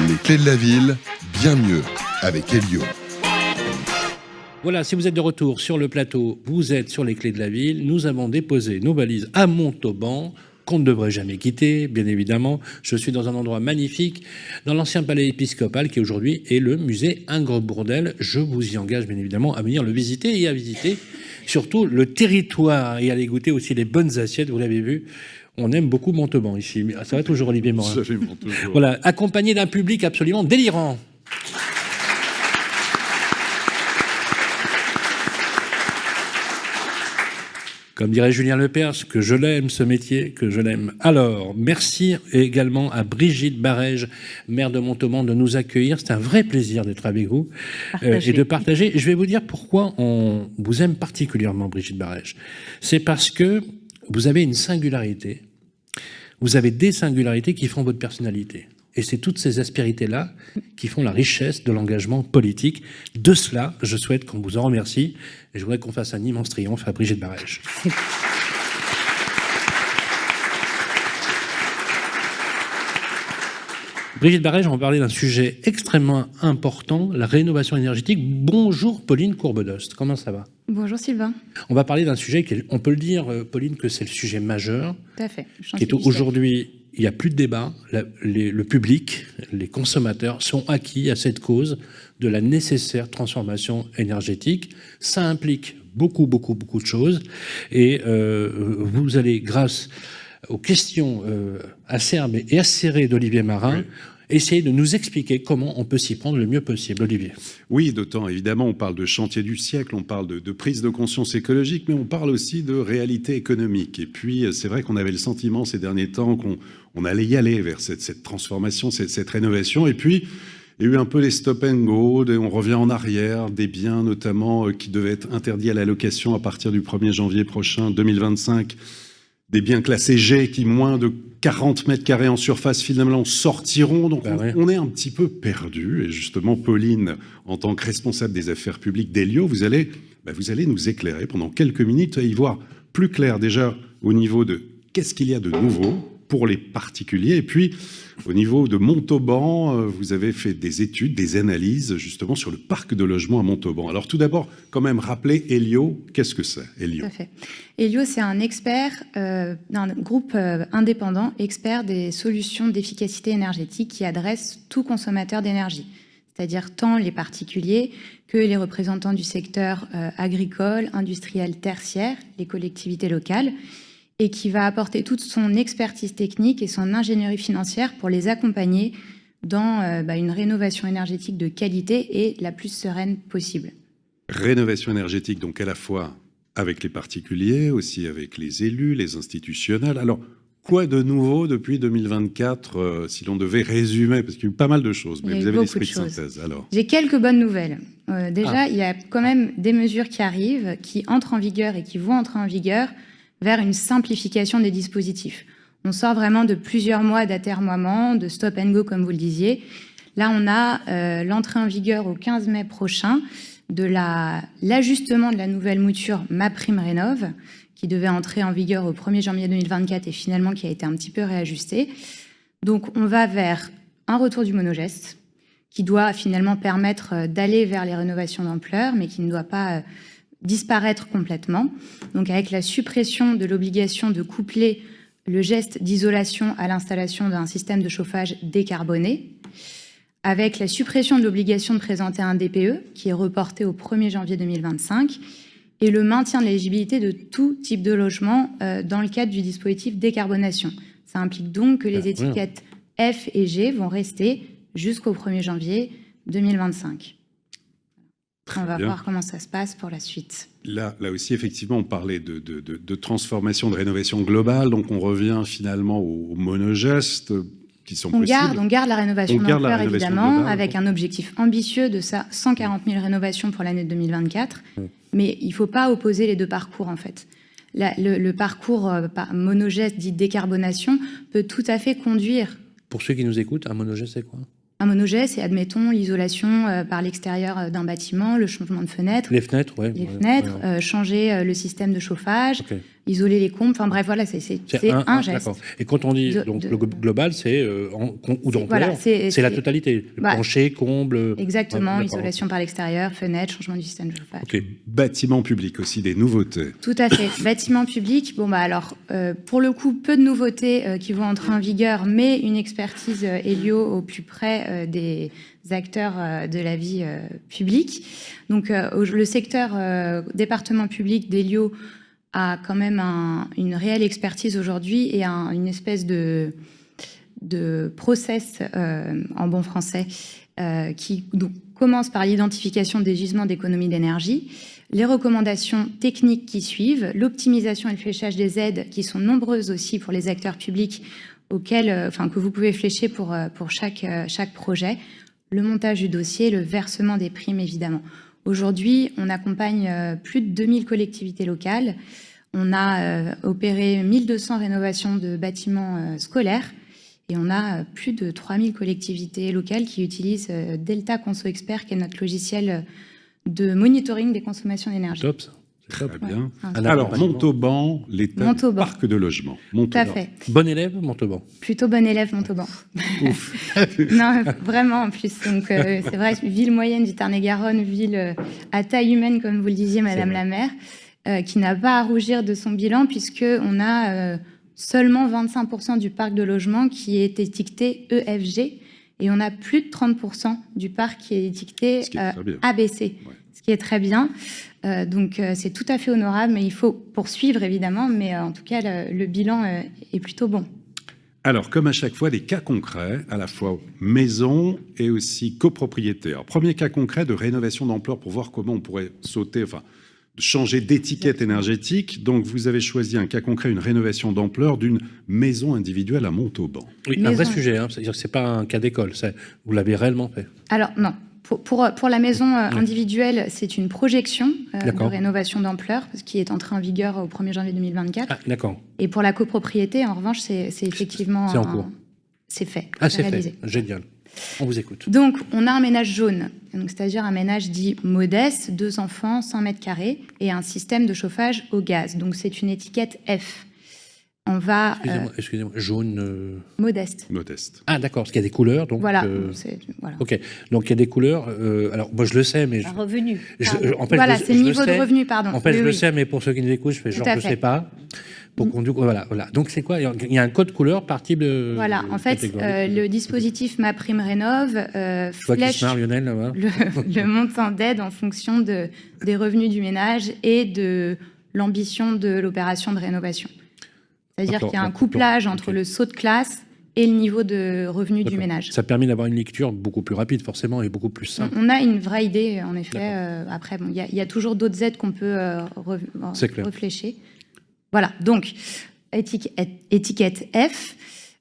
Les clés de la ville, bien mieux avec Elio. Voilà, si vous êtes de retour sur le plateau, vous êtes sur les clés de la ville. Nous avons déposé nos valises à Montauban, qu'on ne devrait jamais quitter, bien évidemment. Je suis dans un endroit magnifique, dans l'ancien palais épiscopal, qui aujourd'hui est le musée Ingres-Bourdelle. Je vous y engage, bien évidemment, à venir le visiter et à visiter surtout le territoire et à aller goûter aussi les bonnes assiettes, vous l'avez vu. On aime beaucoup Montauban ici. Ça va toujours, Olivier Morin. Absolument, toujours. Voilà, accompagné d'un public absolument délirant. Comme dirait Julien Lepers, que je l'aime ce métier, que je l'aime. Alors, merci également à Brigitte Barège, maire de Montauban, de nous accueillir. C'est un vrai plaisir d'être avec vous et de partager. Je vais vous dire pourquoi on vous aime particulièrement, Brigitte Barège. C'est parce que vous avez une singularité. Vous avez des singularités qui font votre personnalité. Et c'est toutes ces aspérités-là qui font la richesse de l'engagement politique. De cela, je souhaite qu'on vous en remercie. Et je voudrais qu'on fasse un immense triomphe à Brigitte Barège. Brigitte Barège, on va parler d'un sujet extrêmement important, la rénovation énergétique. Bonjour Pauline Courbedost, comment ça va? Bonjour Sylvain. On va parler d'un sujet, on peut le dire, Pauline, que c'est le sujet majeur. Tout à fait. Aujourd'hui, il n'y a plus de débat. Le public, les consommateurs sont acquis à cette cause de la nécessaire transformation énergétique. Ça implique beaucoup de choses. Et vous allez, grâce aux questions acerbes et acérées d'Olivier Marin, essayer de nous expliquer comment on peut s'y prendre le mieux possible. Olivier. Oui, d'autant, évidemment, on parle de chantier du siècle, on parle de prise de conscience écologique, mais on parle aussi de réalité économique. Et puis, c'est vrai qu'on avait le sentiment ces derniers temps qu'on allait y aller vers cette transformation, cette rénovation. Et puis, il y a eu un peu les stop and go, on revient en arrière, des biens notamment qui devaient être interdits à la location à partir du 1er janvier prochain, 2025, des biens classés G qui, moins de 40 mètres carrés en surface, finalement, sortiront. Donc, on est un petit peu perdu. Et justement, Pauline, en tant que responsable des affaires publiques d'Elio, vous allez nous éclairer pendant quelques minutes à y voir plus clair, déjà, au niveau de qu'est-ce qu'il y a de nouveau pour les particuliers. Et puis, au niveau de Montauban, vous avez fait des études, des analyses, justement, sur le parc de logement à Montauban. Alors, tout d'abord, quand même, rappeler Elio, qu'est-ce que c'est, Elio? Tout à fait. Elio, c'est un expert d'un groupe indépendant, expert des solutions d'efficacité énergétique qui adresse tout consommateur d'énergie, c'est-à-dire tant les particuliers que les représentants du secteur agricole, industriel, tertiaire, les collectivités locales, et qui va apporter toute son expertise technique et son ingénierie financière pour les accompagner dans une rénovation énergétique de qualité et la plus sereine possible. Rénovation énergétique, donc à la fois avec les particuliers, aussi avec les élus, les institutionnels. Alors, quoi de nouveau depuis 2024, si l'on devait résumer? Parce qu'il y a eu pas mal de choses, mais vous avez l'esprit de synthèse. Alors. J'ai quelques bonnes nouvelles. Déjà, il y a quand même des mesures qui arrivent, qui entrent en vigueur et qui vont entrer en vigueur vers une simplification des dispositifs. On sort vraiment de plusieurs mois d'atermoiement, de stop and go, comme vous le disiez. Là, on a l'entrée en vigueur au 15 mai prochain de l'ajustement de la nouvelle mouture MaPrimeRénov', qui devait entrer en vigueur au 1er janvier 2024 et finalement qui a été un petit peu réajusté. Donc, on va vers un retour du monogeste, qui doit finalement permettre d'aller vers les rénovations d'ampleur, mais qui ne doit pas disparaître complètement. Donc avec la suppression de l'obligation de coupler le geste d'isolation à l'installation d'un système de chauffage décarboné, avec la suppression de l'obligation de présenter un DPE, qui est reporté au 1er janvier 2025, et le maintien de l'éligibilité de tout type de logement dans le cadre du dispositif décarbonation. Ça implique donc que les étiquettes F et G vont rester jusqu'au 1er janvier 2025. On va voir comment ça se passe pour la suite. Là aussi, effectivement, on parlait de transformation, de rénovation globale. Donc, on revient finalement aux monogestes qui sont possibles. On garde la rénovation d'ampleur, évidemment, globale, avec un objectif ambitieux de 140 000 rénovations pour l'année 2024. Mais il ne faut pas opposer les deux parcours, en fait. Le parcours monogeste dit décarbonation peut tout à fait conduire... Pour ceux qui nous écoutent, un monogeste, c'est quoi? Un monogeste, c'est, admettons, l'isolation par l'extérieur d'un bâtiment, le changement de fenêtres. Les fenêtres, oui. Les fenêtres, changer le système de chauffage, isoler les combles. Enfin bref, voilà, c'est un geste. D'accord. Et quand on dit donc le global, c'est ou d'ampleur, voilà, c'est la totalité. Le plancher, comble. Exactement, isolation par l'extérieur, fenêtre, changement du système de chauffage. Okay. Bâtiment public aussi, des nouveautés. Tout à fait. Bâtiment public, bon bah alors pour le coup, peu de nouveautés qui vont entrer en vigueur, mais une expertise Hélio au plus près des acteurs de la vie publique. Donc le secteur département public d'Hélio a quand même une réelle expertise aujourd'hui et une espèce de process en bon français qui donc, commence par l'identification des gisements d'économie d'énergie, les recommandations techniques qui suivent, l'optimisation et le fléchage des aides qui sont nombreuses aussi pour les acteurs publics que vous pouvez flécher pour chaque projet, le montage du dossier, le versement des primes évidemment. Aujourd'hui, on accompagne plus de 2000 collectivités locales. On a opéré 1200 rénovations de bâtiments scolaires et on a plus de 3000 collectivités locales qui utilisent Delta Conso Expert, qui est notre logiciel de monitoring des consommations d'énergie. Top, ça. Très bien. Ouais. Alors, Montauban, l'état du parc de logement. Tout à fait. Bon élève, Montauban. Plutôt bon élève, Montauban. Ouf. Non, vraiment, en plus. Donc, c'est vrai, ville moyenne du Tarn-et-Garonne, ville à taille humaine, comme vous le disiez, Madame la maire, qui n'a pas à rougir de son bilan, puisqu'on a seulement 25% du parc de logement qui est étiqueté EFG, et on a plus de 30% du parc qui est étiqueté ABC, ce qui est très bien. Donc c'est tout à fait honorable, mais il faut poursuivre évidemment, mais en tout cas le bilan est plutôt bon. Alors, comme à chaque fois, des cas concrets, à la fois maison et aussi copropriété. Alors, premier cas concret de rénovation d'ampleur pour voir comment on pourrait changer d'étiquette énergétique. Donc, vous avez choisi un cas concret, une rénovation d'ampleur d'une maison individuelle à Montauban. Oui, un vrai sujet, hein. C'est-à-dire que ce n'est pas un cas d'école, vous l'avez réellement fait. Alors, non. Pour la maison individuelle, c'est une projection de rénovation d'ampleur qui est entrée en vigueur au 1er janvier 2024. Ah, d'accord. Et pour la copropriété, en revanche, c'est effectivement... C'est en cours. C'est fait. Ah, c'est fait. Génial. On vous écoute. Donc, on a un ménage jaune, c'est-à-dire un ménage dit modeste, 2 enfants, 100 mètres carrés, et un système de chauffage au gaz. Donc, c'est une étiquette F. On va... Excusez-moi, jaune... Modeste. Ah, d'accord, parce qu'il y a des couleurs. Donc, voilà. OK. Donc, il y a des couleurs... alors, moi, je le sais, mais... Un revenu. Voilà, c'est le niveau de revenu, pardon. En fait, je le sais, mais pour ceux qui nous écoutent, je fais genre, je ne sais pas. Voilà. Donc, c'est quoi? Il y a un code couleur par type de... Voilà, en fait, le dispositif MaPrimeRénov' flèche le montant d'aide en fonction des revenus du ménage et de l'ambition de l'opération de rénovation. C'est-à-dire qu'il y a un couplage entre le saut de classe et le niveau de revenu du ménage. Ça permet d'avoir une lecture beaucoup plus rapide, forcément, et beaucoup plus simple. On a une vraie idée, en effet. Après, il y a toujours d'autres aides qu'on peut réfléchir. Voilà, donc, étiquette F.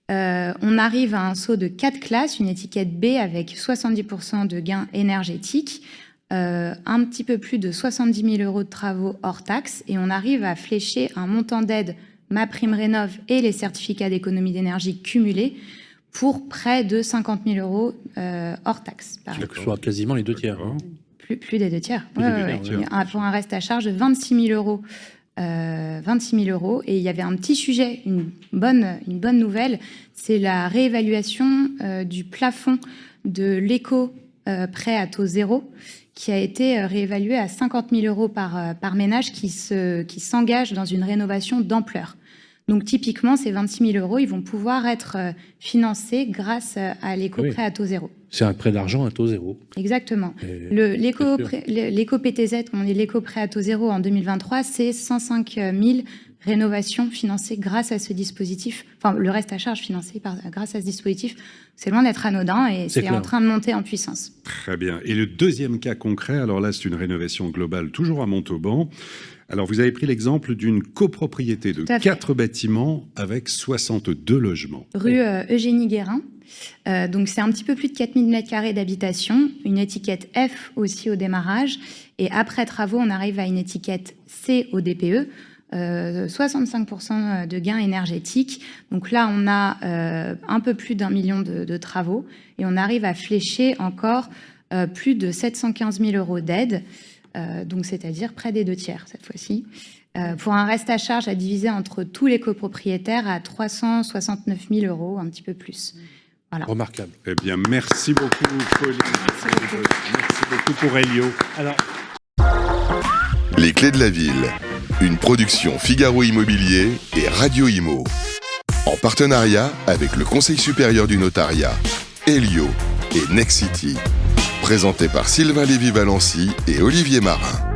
On arrive à un saut de 4 classes, une étiquette B avec 70% de gains énergétiques, un petit peu plus de 70 000 € de travaux hors taxes, et on arrive à flécher un montant d'aide MaPrimeRénov' et les certificats d'économie d'énergie cumulés pour près de 50 000 € hors taxes. Soit quasiment les 2 tiers. Hein. Plus des 2 tiers. Pour un reste à charge de 26 000 €. 26 000 €. Et il y avait un petit sujet, une bonne nouvelle, c'est la réévaluation du plafond de l'éco-prêt à taux zéro, qui a été réévalué à 50 000 € par ménage qui s'engage dans une rénovation d'ampleur. Donc typiquement, ces 26 000 €, ils vont pouvoir être financés grâce à l'éco-prêt à taux zéro. C'est un prêt d'argent à taux zéro. Exactement. L'éco-PTZ, comme on dit l'éco-prêt à taux zéro en 2023, c'est 105 000 rénovations financées grâce à ce dispositif, enfin le reste à charge financé grâce à ce dispositif. C'est loin d'être anodin et c'est en train de monter en puissance. Très bien. Et le deuxième cas concret, alors là c'est une rénovation globale toujours à Montauban. Alors vous avez pris l'exemple d'une copropriété de 4 bâtiments avec 62 logements. Rue Eugénie Guérin. Donc c'est un petit peu plus de 4000 m² d'habitation, une étiquette F aussi au démarrage. Et après travaux, on arrive à une étiquette C au DPE. 65% de gains énergétiques. Donc là, on a un peu plus d'1 million de travaux et on arrive à flécher encore plus de 715 000 € d'aide, donc c'est-à-dire près des 2 tiers cette fois-ci. pour un reste à charge à diviser entre tous les copropriétaires à 369 000 €, un petit peu plus. Voilà. Remarquable. Eh bien, merci beaucoup, Pauline. Merci beaucoup pour Elio. Alors, Les Clés de la Ville, une production Figaro Immobilier et Radio Imo. En partenariat avec le Conseil supérieur du notariat, Elio et Nexity. Présenté par Sylvain Lévy-Valency et Olivier Marin.